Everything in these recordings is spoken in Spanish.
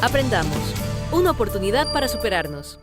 Aprendamos. Una oportunidad para superarnos.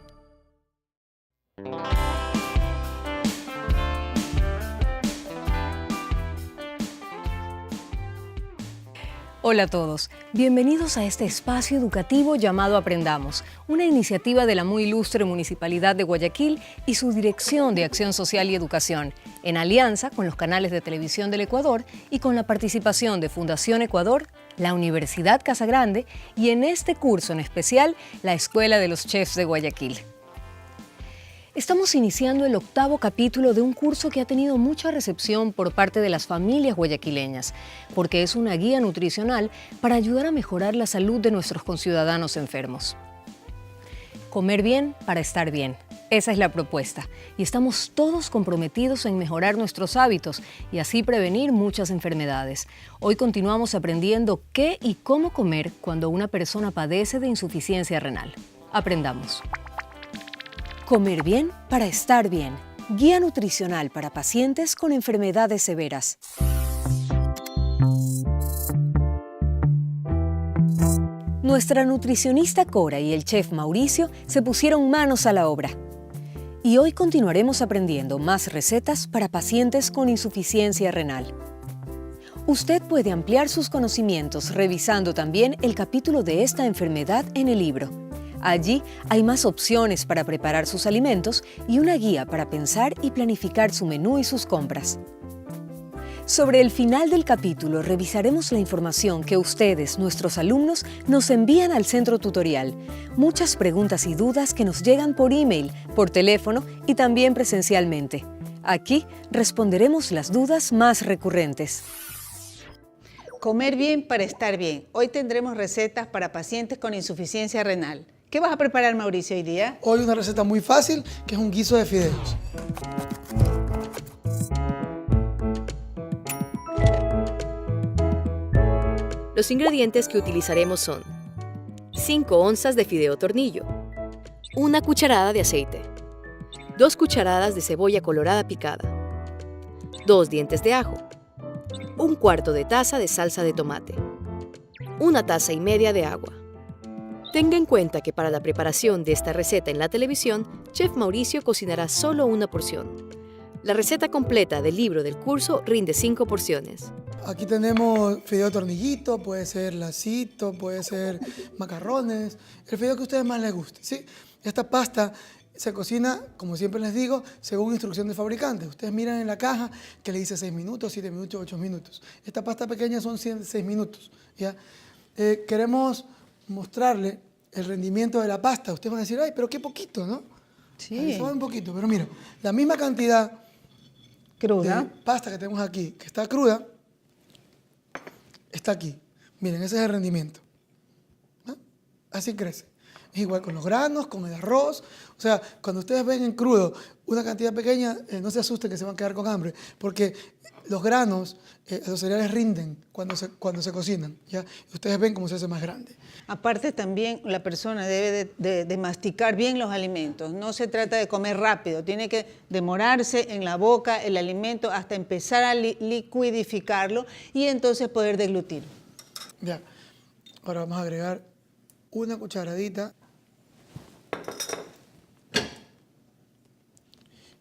Hola a todos, bienvenidos a este espacio educativo llamado Aprendamos, una iniciativa de la muy ilustre Municipalidad de Guayaquil y su Dirección de Acción Social y Educación, en alianza con los canales de televisión del Ecuador y con la participación de Fundación Ecuador, la Universidad Casagrande y en este curso en especial, la Escuela de los Chefs de Guayaquil. Estamos iniciando el 8º capítulo de un curso que ha tenido mucha recepción por parte de las familias guayaquileñas, porque es una guía nutricional para ayudar a mejorar la salud de nuestros conciudadanos enfermos. Comer bien para estar bien. Esa es la propuesta, y estamos todos comprometidos en mejorar nuestros hábitos y así prevenir muchas enfermedades. Hoy continuamos aprendiendo qué y cómo comer cuando una persona padece de insuficiencia renal. Aprendamos. Comer bien para estar bien. Guía nutricional para pacientes con enfermedades severas. Nuestra nutricionista Cora y el chef Mauricio se pusieron manos a la obra. Y hoy continuaremos aprendiendo más recetas para pacientes con insuficiencia renal. Usted puede ampliar sus conocimientos revisando también el capítulo de esta enfermedad en el libro. Allí hay más opciones para preparar sus alimentos y una guía para pensar y planificar su menú y sus compras. Sobre el final del capítulo revisaremos la información que ustedes, nuestros alumnos, nos envían al centro tutorial. Muchas preguntas y dudas que nos llegan por email, por teléfono y también presencialmente. Aquí responderemos las dudas más recurrentes. Comer bien para estar bien. Hoy tendremos recetas para pacientes con insuficiencia renal. ¿Qué vas a preparar, Mauricio, hoy día? Hoy una receta muy fácil, que es un guiso de fideos. Los ingredientes que utilizaremos son 5 onzas de fideo tornillo, 1 cucharada de aceite, 2 cucharadas de cebolla colorada picada, 2 dientes de ajo, 1/4 de taza de salsa de tomate, 1 taza y media de agua. Tenga en cuenta que para la preparación de esta receta en la televisión, Chef Mauricio cocinará solo una porción. La receta completa del libro del curso rinde 5 porciones. Aquí tenemos fideo tornillito, puede ser lacito, puede ser macarrones, el fideo que a ustedes más les guste, ¿sí? Esta pasta se cocina, como siempre les digo, según instrucción del fabricante. Ustedes miran en la caja que le dice 6 minutos, 7 minutos, 8 minutos. Esta pasta pequeña son 6 minutos, ¿ya? Queremos mostrarle el rendimiento de la pasta. Ustedes van a decir, ay, pero qué poquito, ¿no? Sí. Se va un poquito, pero mira, la misma cantidad Cruda. de pasta que tenemos aquí, que está cruda, está aquí. Miren, ese es el rendimiento. ¿No? Así crece. Es igual con los granos, con el arroz. O sea, cuando ustedes ven en crudo una cantidad pequeña, no se asusten que se van a quedar con hambre, porque los granos, los cereales rinden cuando se cocinan, ¿ya? Ustedes ven cómo se hace más grande. Aparte también la persona debe de masticar bien los alimentos. No se trata de comer rápido, tiene que demorarse en la boca el alimento hasta empezar a liquidificarlo y entonces poder deglutir. Ya, ahora vamos a agregar una cucharadita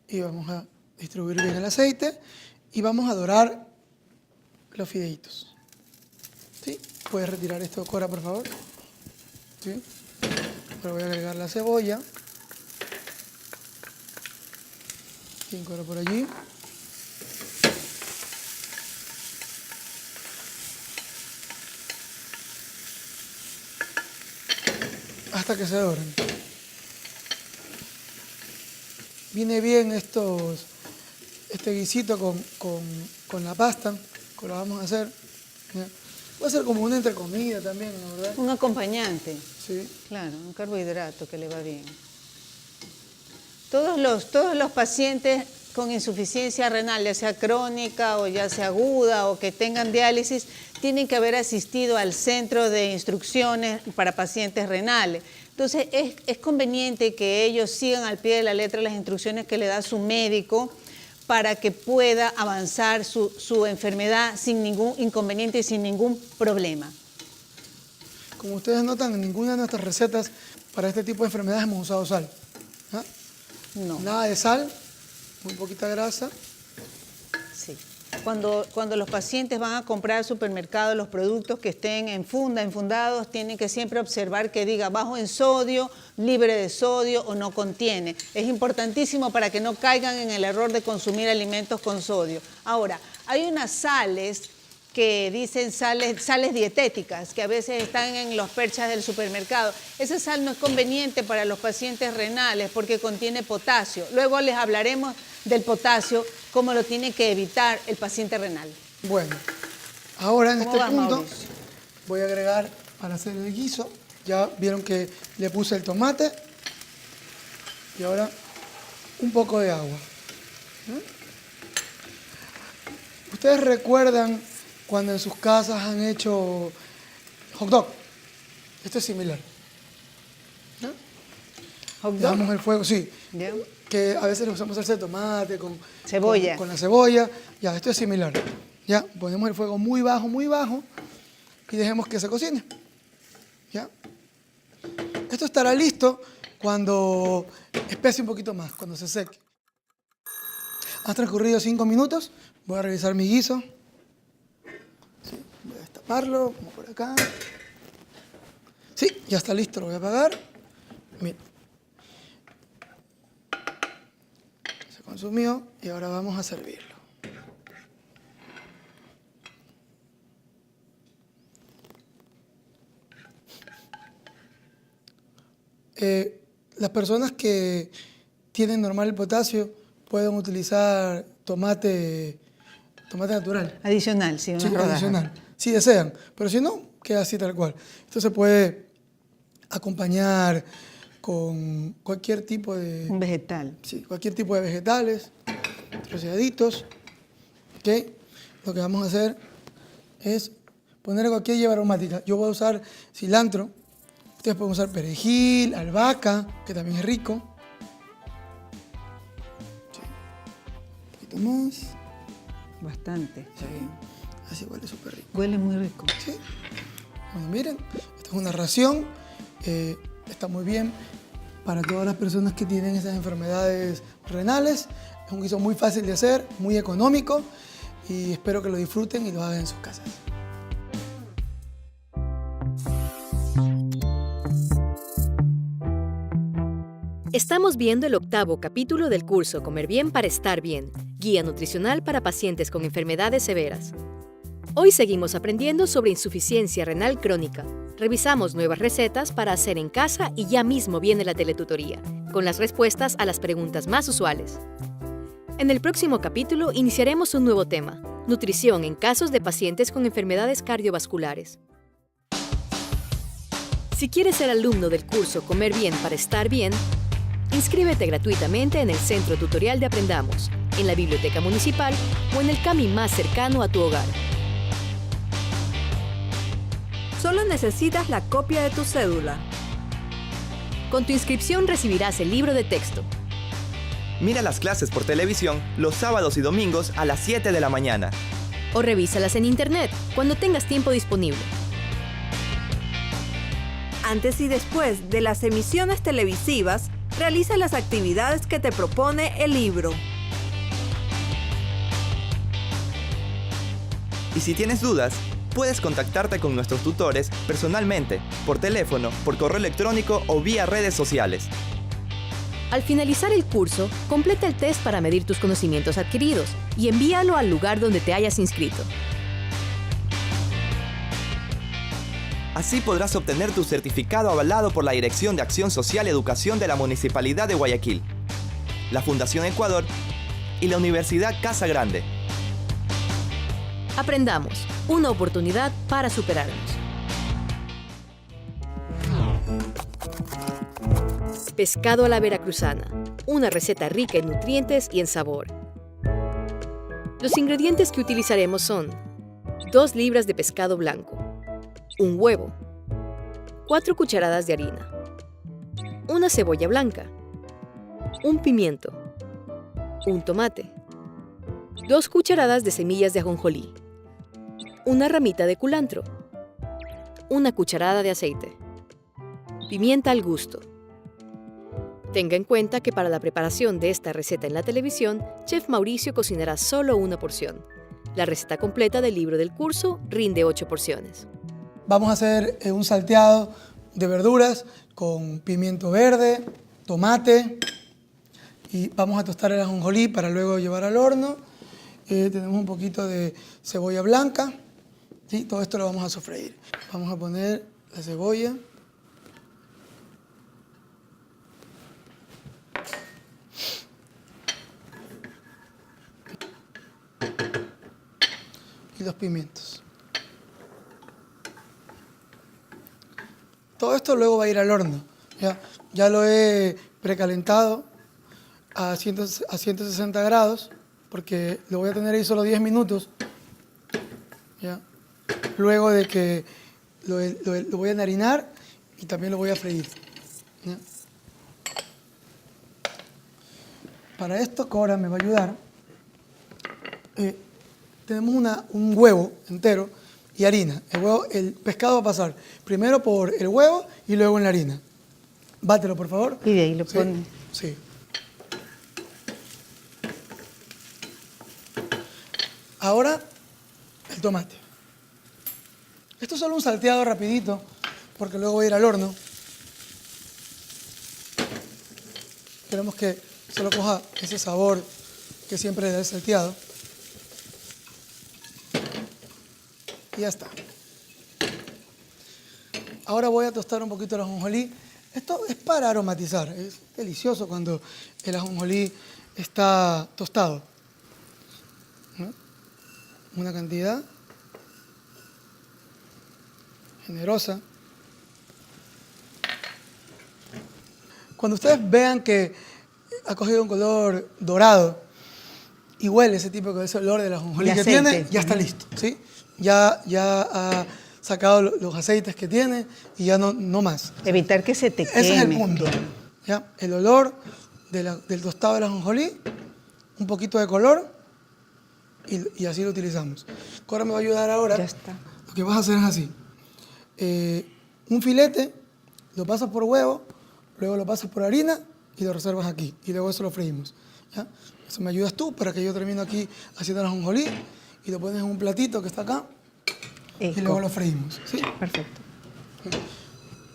y vamos a distribuir bien el aceite y vamos a dorar los fideitos. ¿Sí? ¿Puedes retirar esto, Cora, por favor? ¿Sí? Ahora voy a agregar la cebolla. Bien, Cora, por allí. Hasta que se doren. Viene bien este guisito con la pasta, que lo vamos a hacer. ¿Ya? Va a ser como una entrecomida también, ¿no? ¿Verdad? Un acompañante. Sí. Claro, un carbohidrato que le va bien. Todos los pacientes con insuficiencia renal, ya sea crónica o ya sea aguda o que tengan diálisis, tienen que haber asistido al centro de instrucciones para pacientes renales. Entonces es conveniente que ellos sigan al pie de la letra las instrucciones que le da su médico para que pueda avanzar su enfermedad sin ningún inconveniente y sin ningún problema. como ustedes notan, en ninguna de nuestras recetas para este tipo de enfermedades hemos usado sal. ¿Ah? No. Nada de sal, muy poquita grasa. Sí. Cuando los pacientes van a comprar al supermercado los productos que estén en funda, enfundados, tienen que siempre observar que diga bajo en sodio, libre de sodio o no contiene. Es importantísimo para que no caigan en el error de consumir alimentos con sodio. Ahora, hay unas sales que dicen sales dietéticas, que a veces están en los perchas del supermercado. Esa sal no es conveniente para los pacientes renales porque contiene potasio. Luego les hablaremos del potasio, cómo lo tiene que evitar el paciente renal. Bueno, ahora en ¿Cómo este vas, punto Mauricio? voy a agregar para hacer el guiso. Ya vieron que le puse el tomate y ahora un poco de agua. ¿Ustedes recuerdan cuando en sus casas han hecho hot dog? Esto es similar. ¿No? ¿Hot dog? Dejamos el fuego, sí. ¿Ya? Que a veces le usamos salsa de tomate con Cebolla. con la cebolla. Ya, esto es similar. Ya, ponemos el fuego muy bajo y dejemos que se cocine. Ya. Esto estará listo cuando espese un poquito más, cuando se seque. Han transcurrido 5 minutos. Voy a revisar mi guiso. Sí, voy a destaparlo, como por acá. Sí, ya está listo, lo voy a apagar. Mira. Se consumió y ahora vamos a servirlo. Las personas que tienen normal el potasio pueden utilizar tomate natural. Adicional, sí, una Sí, rodaja. adicional, si desean, pero si no, queda así tal cual. Esto se puede acompañar con cualquier tipo de, Un vegetal. sí, cualquier tipo de vegetales, troceaditos. ¿Ok? Lo que vamos a hacer es poner cualquier hierba aromática. Yo voy a usar cilantro. Ustedes pueden usar perejil, albahaca, que también es rico. Sí. Un poquito más. Bastante. Sí. Así huele súper rico. Huele muy rico. ¿Sí? Bueno, miren, esta es una ración. Está muy bien para todas las personas que tienen esas enfermedades renales. Es un guiso muy fácil de hacer, muy económico y espero que lo disfruten y lo hagan en sus casas. Estamos viendo el 8º capítulo del curso Comer bien para estar bien, guía nutricional para pacientes con enfermedades severas. Hoy seguimos aprendiendo sobre insuficiencia renal crónica. Revisamos nuevas recetas para hacer en casa y ya mismo viene la teletutoría, con las respuestas a las preguntas más usuales. En el próximo capítulo iniciaremos un nuevo tema, nutrición en casos de pacientes con enfermedades cardiovasculares. Si quieres ser alumno del curso Comer bien para estar bien, inscríbete gratuitamente en el Centro Tutorial de Aprendamos, en la Biblioteca Municipal o en el CAMI más cercano a tu hogar. Solo necesitas la copia de tu cédula. Con tu inscripción recibirás el libro de texto. Mira las clases por televisión los sábados y domingos a las 7 de la mañana. O revísalas en internet cuando tengas tiempo disponible. Antes y después de las emisiones televisivas, realiza las actividades que te propone el libro. Y si tienes dudas, puedes contactarte con nuestros tutores personalmente, por teléfono, por correo electrónico o vía redes sociales. Al finalizar el curso, completa el test para medir tus conocimientos adquiridos y envíalo al lugar donde te hayas inscrito. Así podrás obtener tu certificado avalado por la Dirección de Acción Social y Educación de la Municipalidad de Guayaquil, la Fundación Ecuador y la Universidad Casa Grande. Aprendamos, una oportunidad para superarnos. Pescado a la veracruzana, una receta rica en nutrientes y en sabor. Los ingredientes que utilizaremos son 2 libras de pescado blanco, un huevo, 4 cucharadas de harina, una cebolla blanca, un pimiento, un tomate, 2 cucharadas de semillas de ajonjolí, una ramita de culantro, 1 cucharada de aceite. Pimienta al gusto. Tenga en cuenta que para la preparación de esta receta en la televisión, Chef Mauricio cocinará solo una porción. La receta completa del libro del curso rinde 8 porciones. Vamos a hacer un salteado de verduras con pimiento verde, tomate y vamos a tostar el ajonjolí para luego llevar al horno. Tenemos un poquito de cebolla blanca, ¿sí? Todo esto lo vamos a sofreír. Vamos a poner la cebolla. Y los pimientos. Todo esto luego va a ir al horno. Ya lo he precalentado a 160 grados porque lo voy a tener ahí solo 10 minutos. ¿Ya? Luego de que lo voy a enharinar y también lo voy a freír. ¿Ya? Para esto Cora me va a ayudar. Tenemos un huevo entero y harina. El pescado va a pasar primero por el huevo y luego en la harina. Bátelo, por favor. Y de ahí lo Sí, pone. sí. Ahora, el tomate. Esto es solo un salteado rapidito, porque luego voy a ir al horno. Queremos que solo coja ese sabor que siempre le da el salteado. Y ya está. Ahora voy a tostar un poquito el ajonjolí. Esto es para aromatizar. Es delicioso cuando el ajonjolí está tostado. ¿No? Una cantidad generosa. Cuando ustedes vean que ha cogido un color dorado y huele ese olor del ajonjolí que tiene, ya está listo, ¿sí? Ya ha sacado los aceites que tiene y ya no más. Evitar que se te queme. Ese es el punto. ¿Ya? El olor del tostado del ajonjolí, un poquito de color y así lo utilizamos. Cora me va a ayudar ahora. Ya está. Lo que vas a hacer es así. Un filete, lo pasas por huevo, luego lo pasas por harina y lo reservas aquí. Y luego eso lo freímos. ¿Ya? Eso me ayudas tú para que yo termine aquí haciendo el ajonjolí y lo pones en un platito que está acá y luego lo freímos. ¿Sí? Perfecto.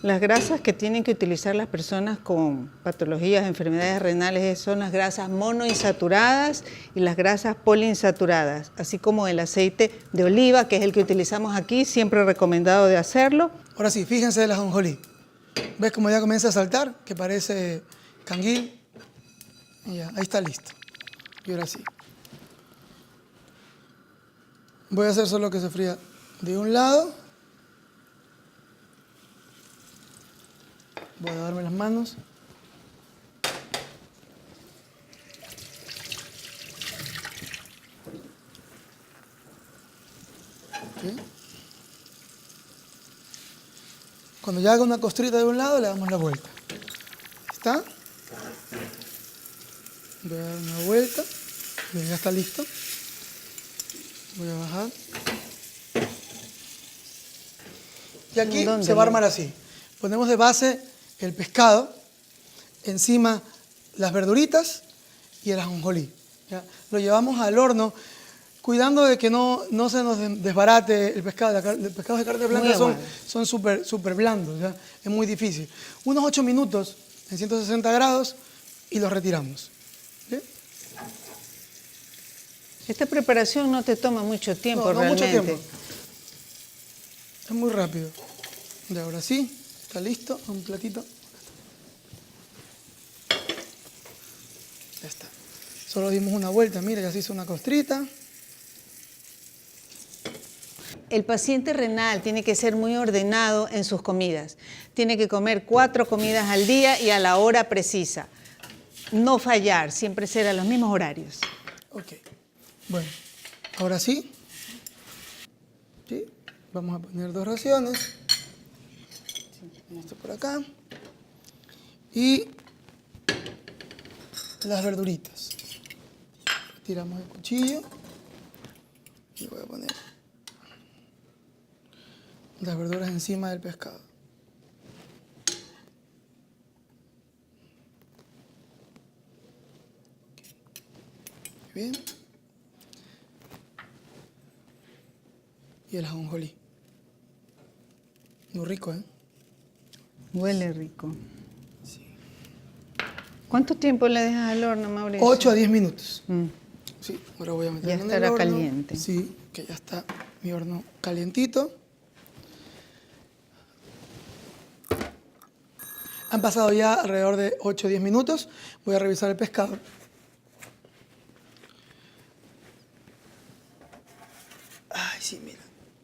Las grasas que tienen que utilizar las personas con patologías, enfermedades renales son las grasas monoinsaturadas y las grasas poliinsaturadas, así como el aceite de oliva, que es el que utilizamos aquí, siempre recomendado de hacerlo. Ahora sí, fíjense el ajonjolí. ¿Ves cómo ya comienza a saltar? Que parece canguil. Y ya, ahí está listo. Y ahora sí. Voy a hacer solo que se fría de un lado. Voy a lavarme las manos. ¿Sí? Cuando ya haga una costrita de un lado, le damos la vuelta. ¿Está? Voy a dar una vuelta. Bien, ya está listo. Voy a bajar. Y aquí se va a armar así. Ponemos de base el pescado, encima las verduritas y el ajonjolí. ¿Ya? Lo llevamos al horno, cuidando de que no se nos desbarate el pescado. Los pescados de carne blanca son súper blandos, ¿ya? Es muy difícil. Unos 8 minutos en 160 grados y los retiramos. ¿Sí? Esta preparación no te toma mucho tiempo No realmente. mucho tiempo. Es muy rápido. Y ahora sí, está listo, un platito. Ya está. Solo dimos una vuelta, mira, ya se hizo una costrita. El paciente renal tiene que ser muy ordenado en sus comidas. Tiene que comer 4 comidas al día y a la hora precisa. No fallar, siempre ser a los mismos horarios. Ok. Bueno, ahora sí. ¿Sí? Vamos a poner 2 raciones. Esto por acá. Y las verduritas. Tiramos el cuchillo. Y voy a poner las verduras encima del pescado. Bien. Y el ajonjolí. Muy rico, ¿eh? Huele rico. Sí. ¿Cuánto tiempo le dejas al horno, Mauricio? 8 a 10 minutos. Mm. Sí, ahora voy a meter Ya en el estará horno. caliente. Sí, que ya está mi horno calientito. Han pasado ya alrededor de 8 o 10 minutos. Voy a revisar el pescado. Ay, sí, mira,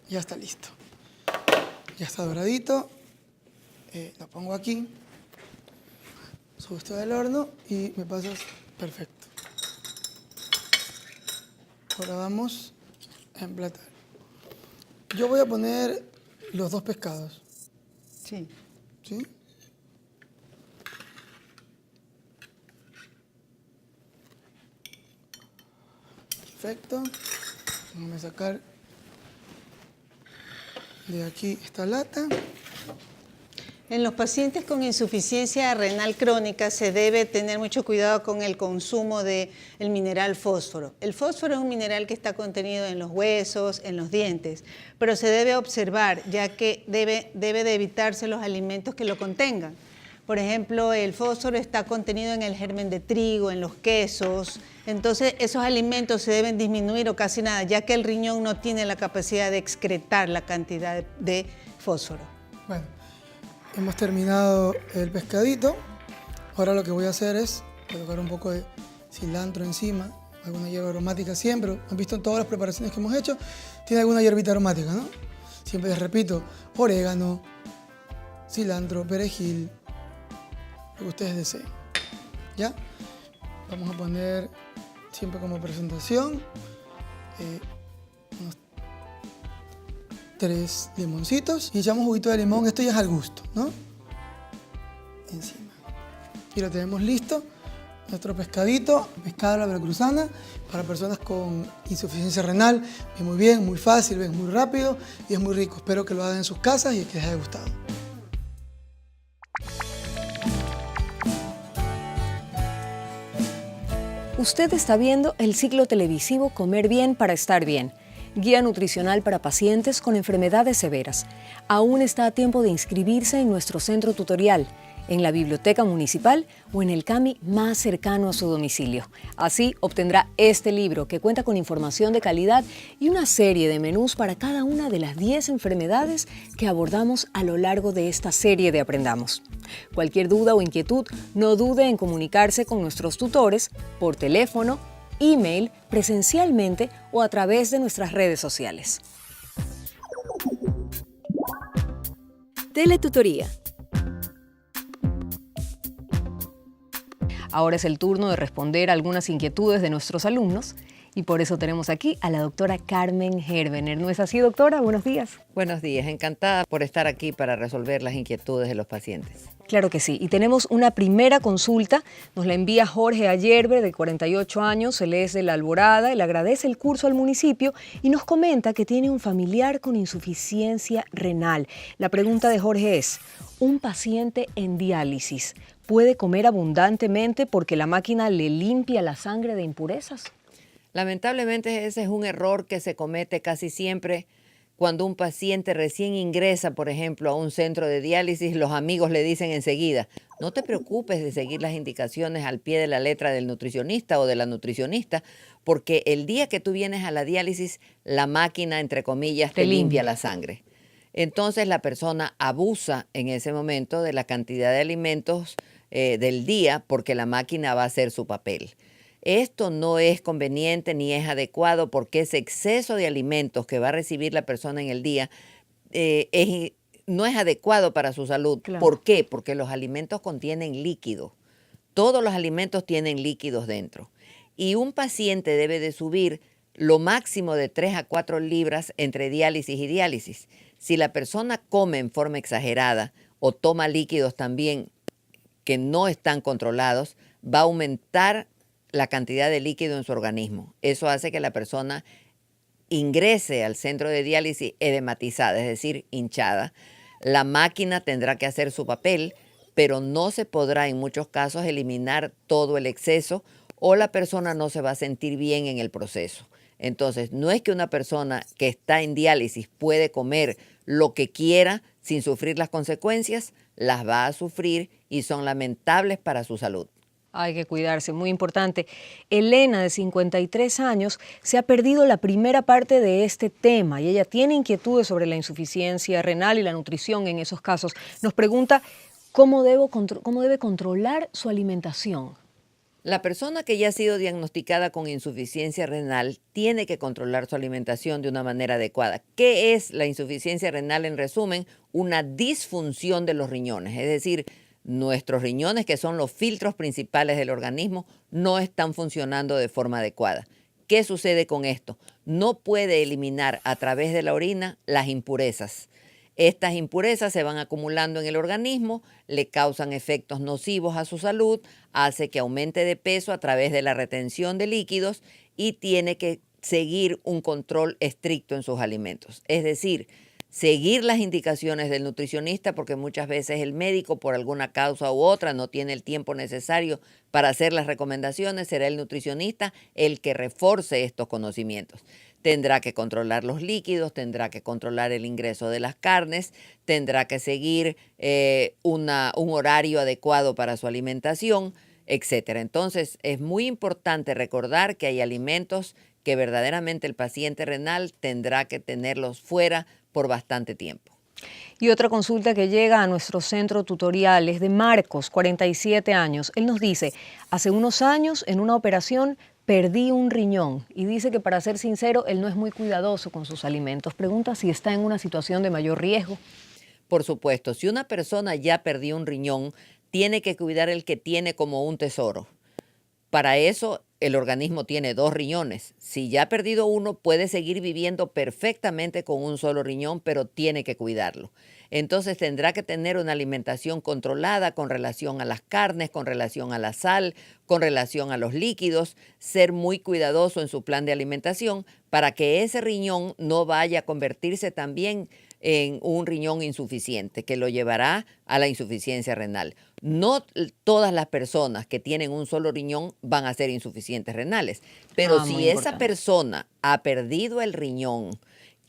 ya está listo. Ya está doradito. Lo pongo aquí. Subo esto del horno y me pasas perfecto. Ahora vamos a emplatar. Yo voy a poner los 2 pescados. Sí. ¿Sí? Perfecto. Vamos a sacar de aquí esta lata. En los pacientes con insuficiencia renal crónica se debe tener mucho cuidado con el consumo del mineral fósforo. El fósforo es un mineral que está contenido en los huesos, en los dientes, pero se debe observar ya que debe de evitarse los alimentos que lo contengan. Por ejemplo, el fósforo está contenido en el germen de trigo, en los quesos. Entonces, esos alimentos se deben disminuir o casi nada, ya que el riñón no tiene la capacidad de excretar la cantidad de fósforo. Bueno, hemos terminado el pescadito. Ahora lo que voy a hacer es colocar un poco de cilantro encima, alguna hierba aromática siempre. Han visto en todas las preparaciones que hemos hecho, tiene alguna hierbita aromática, ¿no? Siempre les repito, orégano, cilantro, perejil, lo que ustedes deseen. ¿Ya? Vamos a poner siempre como presentación unos 3 limoncitos y echamos juguito de limón. Esto ya es al gusto, ¿no? Encima. Y lo tenemos listo. Nuestro pescadito, pescado a la veracruzana, para personas con insuficiencia renal. Es muy bien, muy fácil, es muy rápido y es muy rico. Espero que lo hagan en sus casas y que les haya gustado. Usted está viendo el ciclo televisivo Comer Bien para Estar Bien, guía nutricional para pacientes con enfermedades severas. Aún está a tiempo de inscribirse en nuestro centro tutorial, en la biblioteca municipal o en el CAMI más cercano a su domicilio. Así obtendrá este libro que cuenta con información de calidad y una serie de menús para cada una de las 10 enfermedades que abordamos a lo largo de esta serie de Aprendamos. Cualquier duda o inquietud, no dude en comunicarse con nuestros tutores por teléfono, email, presencialmente o a través de nuestras redes sociales. Teletutoría. Ahora es el turno de responder algunas inquietudes de nuestros alumnos y por eso tenemos aquí a la doctora Carmen Herbener. ¿No es así, doctora? Buenos días. Buenos días, encantada por estar aquí para resolver las inquietudes de los pacientes. Claro que sí. Y tenemos una primera consulta. Nos la envía Jorge Ayerbe, de 48 años. Él es de La Alborada. Él agradece el curso al municipio y nos comenta que tiene un familiar con insuficiencia renal. La pregunta de Jorge es, ¿un paciente en diálisis puede comer abundantemente porque la máquina le limpia la sangre de impurezas? Lamentablemente ese es un error que se comete casi siempre cuando un paciente recién ingresa, por ejemplo, a un centro de diálisis. Los amigos le dicen enseguida, no te preocupes de seguir las indicaciones al pie de la letra del nutricionista o de la nutricionista, porque el día que tú vienes a la diálisis, la máquina, entre comillas, te limpia la sangre. Entonces la persona abusa en ese momento de la cantidad de alimentos del día porque la máquina va a hacer su papel. Esto no es conveniente ni es adecuado porque ese exceso de alimentos que va a recibir la persona en el día no es adecuado para su salud. Claro. ¿Por qué? Porque los alimentos contienen líquido. Todos los alimentos tienen líquidos dentro. Y un paciente debe de subir lo máximo de 3 a 4 libras entre diálisis y diálisis. Si la persona come en forma exagerada o toma líquidos también que no están controlados, va a aumentar la cantidad de líquido en su organismo. Eso hace que la persona ingrese al centro de diálisis edematizada, es decir, hinchada, la máquina tendrá que hacer su papel, pero no se podrá en muchos casos eliminar todo el exceso o la persona no se va a sentir bien en el proceso. Entonces, no es que una persona que está en diálisis puede comer lo que quiera sin sufrir las consecuencias, las va a sufrir y son lamentables para su salud. Hay que cuidarse, muy importante. Elena, de 53 años, se ha perdido la primera parte de este tema y ella tiene inquietudes sobre la insuficiencia renal y la nutrición en esos casos. Nos pregunta cómo debe controlar su alimentación. La persona que ya ha sido diagnosticada con insuficiencia renal tiene que controlar su alimentación de una manera adecuada. ¿Qué es la insuficiencia renal? En resumen, una disfunción de los riñones, es decir, nuestros riñones, que son los filtros principales del organismo, no están funcionando de forma adecuada. ¿Qué sucede con esto? No puede eliminar a través de la orina las impurezas. Estas impurezas se van acumulando en el organismo, le causan efectos nocivos a su salud, hace que aumente de peso a través de la retención de líquidos y tiene que seguir un control estricto en sus alimentos. Es decir, seguir las indicaciones del nutricionista, porque muchas veces el médico por alguna causa u otra no tiene el tiempo necesario para hacer las recomendaciones, será el nutricionista el que refuerce estos conocimientos. Tendrá que controlar los líquidos, tendrá que controlar el ingreso de las carnes, tendrá que seguir un horario adecuado para su alimentación, etcétera. Entonces, es muy importante recordar que hay alimentos que verdaderamente el paciente renal tendrá que tenerlos fuera por bastante tiempo. Y otra consulta que llega a nuestro centro tutorial es de Marcos, 47 años. Él nos dice, hace unos años en una operación perdí un riñón y dice que, para ser sincero, él no es muy cuidadoso con sus alimentos. Pregunta si está en una situación de mayor riesgo. Por supuesto, si una persona ya perdió un riñón, tiene que cuidar el que tiene como un tesoro. Para eso, el organismo tiene 2 riñones. Si ya ha perdido uno, puede seguir viviendo perfectamente con un solo riñón, pero tiene que cuidarlo. Entonces tendrá que tener una alimentación controlada con relación a las carnes, con relación a la sal, con relación a los líquidos, ser muy cuidadoso en su plan de alimentación para que ese riñón no vaya a convertirse también en un riñón insuficiente, que lo llevará a la insuficiencia renal. No todas las personas que tienen un solo riñón van a ser insuficientes renales, pero si esa persona ha perdido el riñón,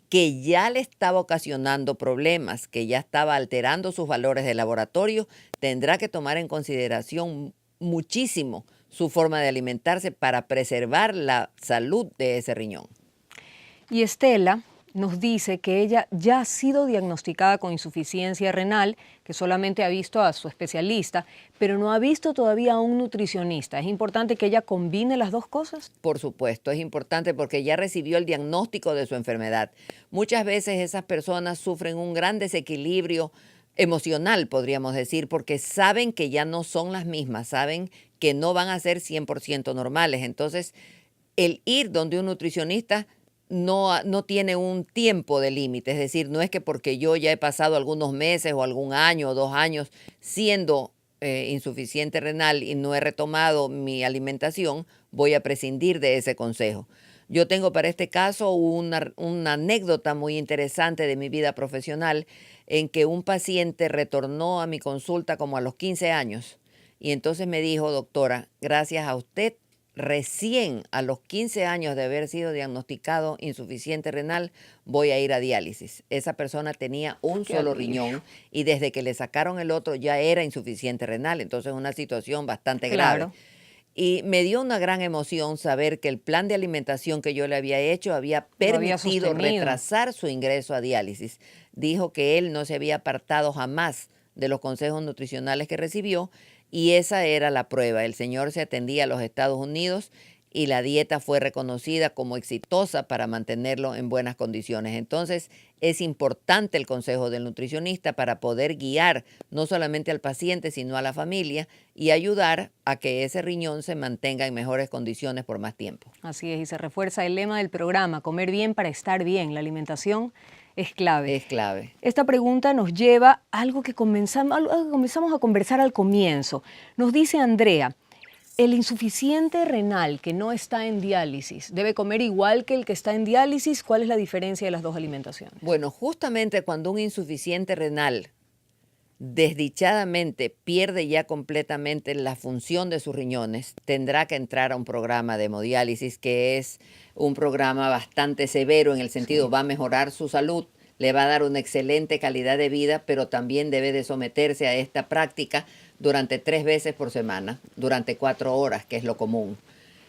que ya le estaba ocasionando problemas, que ya estaba alterando sus valores de laboratorio, tendrá que tomar en consideración muchísimo su forma de alimentarse para preservar la salud de ese riñón. Y Estela nos dice que ella ya ha sido diagnosticada con insuficiencia renal, que solamente ha visto a su especialista, pero no ha visto todavía a un nutricionista. ¿Es importante que ella combine las dos cosas? Por supuesto, es importante porque ya recibió el diagnóstico de su enfermedad. Muchas veces esas personas sufren un gran desequilibrio emocional, podríamos decir, porque saben que ya no son las mismas, saben que no van a ser 100% normales. Entonces, el ir donde un nutricionista no tiene un tiempo de límite, es decir, no es que porque yo ya he pasado algunos meses o algún año o 2 años siendo insuficiente renal y no he retomado mi alimentación, voy a prescindir de ese consejo. Yo tengo para este caso una anécdota muy interesante de mi vida profesional en que un paciente retornó a mi consulta como a los 15 años y entonces me dijo, doctora, gracias a usted, recién a los 15 años de haber sido diagnosticado insuficiente renal, voy a ir a diálisis. Esa persona tenía un solo riñón y desde que le sacaron el otro ya era insuficiente renal, entonces una situación bastante grave. Y me dio una gran emoción saber que el plan de alimentación que yo le había hecho había permitido retrasar su ingreso a diálisis. Dijo que él no se había apartado jamás de los consejos nutricionales que recibió. Y esa era la prueba. El señor se atendía a los Estados Unidos y la dieta fue reconocida como exitosa para mantenerlo en buenas condiciones. Entonces, es importante el consejo del nutricionista para poder guiar no solamente al paciente, sino a la familia y ayudar a que ese riñón se mantenga en mejores condiciones por más tiempo. Así es, y se refuerza el lema del programa, comer bien para estar bien. La alimentación es clave. Es clave. Esta pregunta nos lleva a algo que comenzamos a conversar al comienzo. Nos dice Andrea, ¿El insuficiente renal que no está en diálisis debe comer igual que el que está en diálisis? ¿Cuál es la diferencia de las dos alimentaciones? Bueno, justamente cuando un insuficiente renal desdichadamente pierde ya completamente la función de sus riñones, tendrá que entrar a un programa de hemodiálisis, que es un programa bastante severo en el sentido, va a mejorar su salud, le va a dar una excelente calidad de vida, pero también debe de someterse a esta práctica durante 3 veces por semana, durante 4 horas, que es lo común.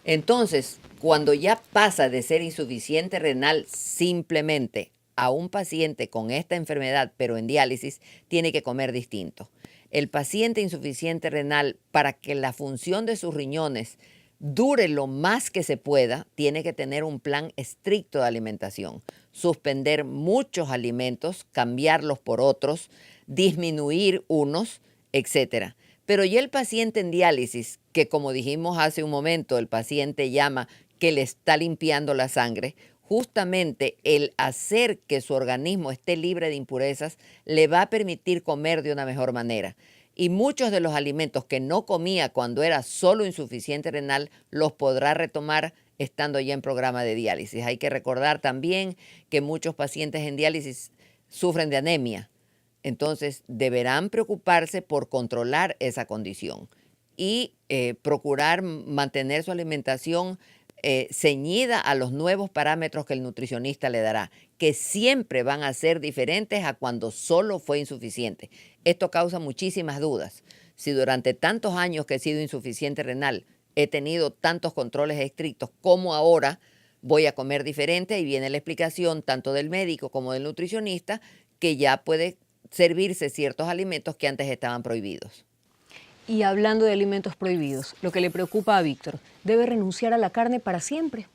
Entonces, cuando ya pasa de ser insuficiente renal simplemente a un paciente con esta enfermedad, pero en diálisis, tiene que comer distinto. El paciente insuficiente renal, para que la función de sus riñones dure lo más que se pueda, tiene que tener un plan estricto de alimentación, suspender muchos alimentos, cambiarlos por otros, disminuir unos, etcétera. Pero ya el paciente en diálisis, que como dijimos hace un momento, el paciente llama que le está limpiando la sangre, justamente el hacer que su organismo esté libre de impurezas le va a permitir comer de una mejor manera. Y muchos de los alimentos que no comía cuando era solo insuficiente renal los podrá retomar estando ya en programa de diálisis. Hay que recordar también que muchos pacientes en diálisis sufren de anemia. Entonces, deberán preocuparse por controlar esa condición y procurar mantener su alimentación ceñida a los nuevos parámetros que el nutricionista le dará, que siempre van a ser diferentes a cuando solo fue insuficiente. Esto causa muchísimas dudas. Si durante tantos años que he sido insuficiente renal he tenido tantos controles estrictos, como ahora voy a comer diferente, y viene la explicación tanto del médico como del nutricionista, que ya puede servirse ciertos alimentos que antes estaban prohibidos. Y hablando de alimentos prohibidos, lo que le preocupa a Víctor, ¿debe renunciar a la carne para siempre?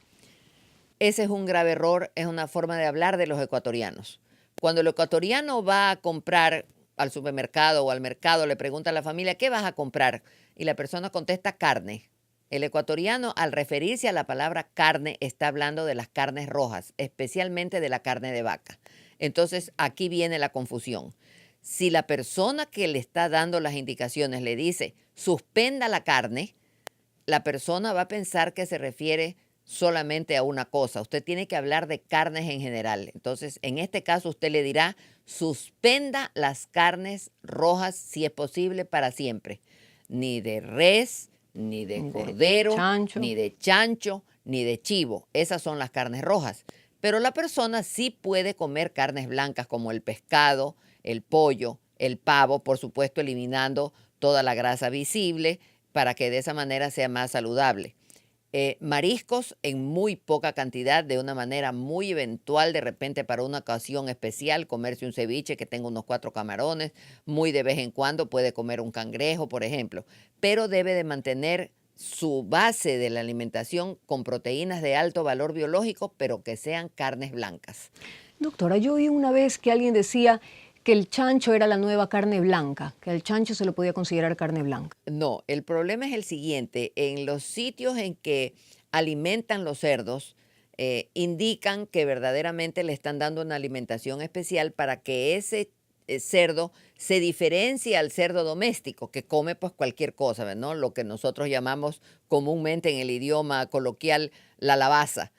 Ese es un grave error, es una forma de hablar de los ecuatorianos. Cuando el ecuatoriano va a comprar al supermercado o al mercado, le pregunta a la familia, ¿qué vas a comprar? Y la persona contesta, carne. El ecuatoriano, al referirse a la palabra carne, está hablando de las carnes rojas, especialmente de la carne de vaca. Entonces, aquí viene la confusión. Si la persona que le está dando las indicaciones le dice, suspenda la carne, la persona va a pensar que se refiere solamente a una cosa. Usted tiene que hablar de carnes en general. Entonces, en este caso, usted le dirá, suspenda las carnes rojas, si es posible, para siempre. Ni de res, ni de cordero, ni de chancho, ni de chivo. Esas son las carnes rojas. Pero la persona sí puede comer carnes blancas como el pescado, el pollo, el pavo, por supuesto eliminando toda la grasa visible para que de esa manera sea más saludable. Mariscos en muy poca cantidad, de una manera muy eventual, de repente para una ocasión especial, comerse un ceviche que tenga unos 4 camarones, muy de vez en cuando puede comer un cangrejo, por ejemplo, pero debe de mantener su base de la alimentación con proteínas de alto valor biológico, pero que sean carnes blancas. Doctora, yo oí una vez que alguien decía que el chancho era la nueva carne blanca, que al chancho se lo podía considerar carne blanca. No, el problema es el siguiente. En los sitios en que alimentan los cerdos, indican que verdaderamente le están dando una alimentación especial para que ese cerdo se diferencie al cerdo doméstico, que come pues cualquier cosa, ¿no? Lo que nosotros llamamos comúnmente en el idioma coloquial la lavaza.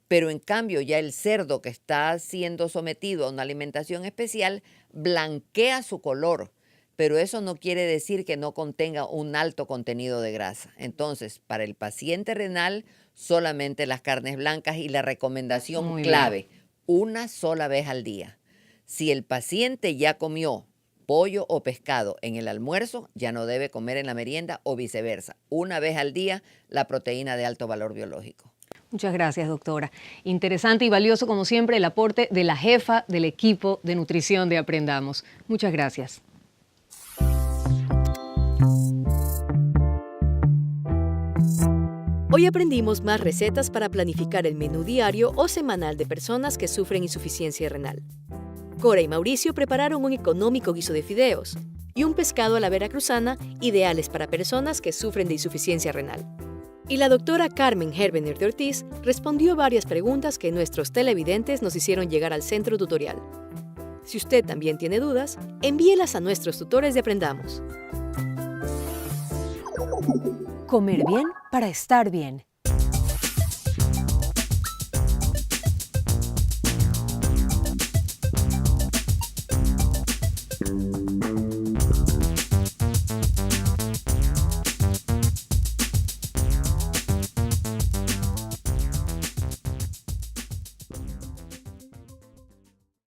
Pero en cambio ya el cerdo que está siendo sometido a una alimentación especial blanquea su color, pero eso no quiere decir que no contenga un alto contenido de grasa. Entonces, para el paciente renal, solamente las carnes blancas, y la recomendación Muy clave, una sola vez al día. Si el paciente ya comió pollo o pescado en el almuerzo, ya no debe comer en la merienda o viceversa. Una vez al día, la proteína de alto valor biológico. Muchas gracias, doctora. Interesante y valioso, como siempre, el aporte de la jefa del equipo de nutrición de Aprendamos. Muchas gracias. Hoy aprendimos más recetas para planificar el menú diario o semanal de personas que sufren insuficiencia renal. Cora y Mauricio prepararon un económico guiso de fideos y un pescado a la veracruzana, ideales para personas que sufren de insuficiencia renal. Y la doctora Carmen Herbener de Ortiz respondió varias preguntas que nuestros televidentes nos hicieron llegar al centro tutorial. Si usted también tiene dudas, envíelas a nuestros tutores de Aprendamos. Comer bien para estar bien.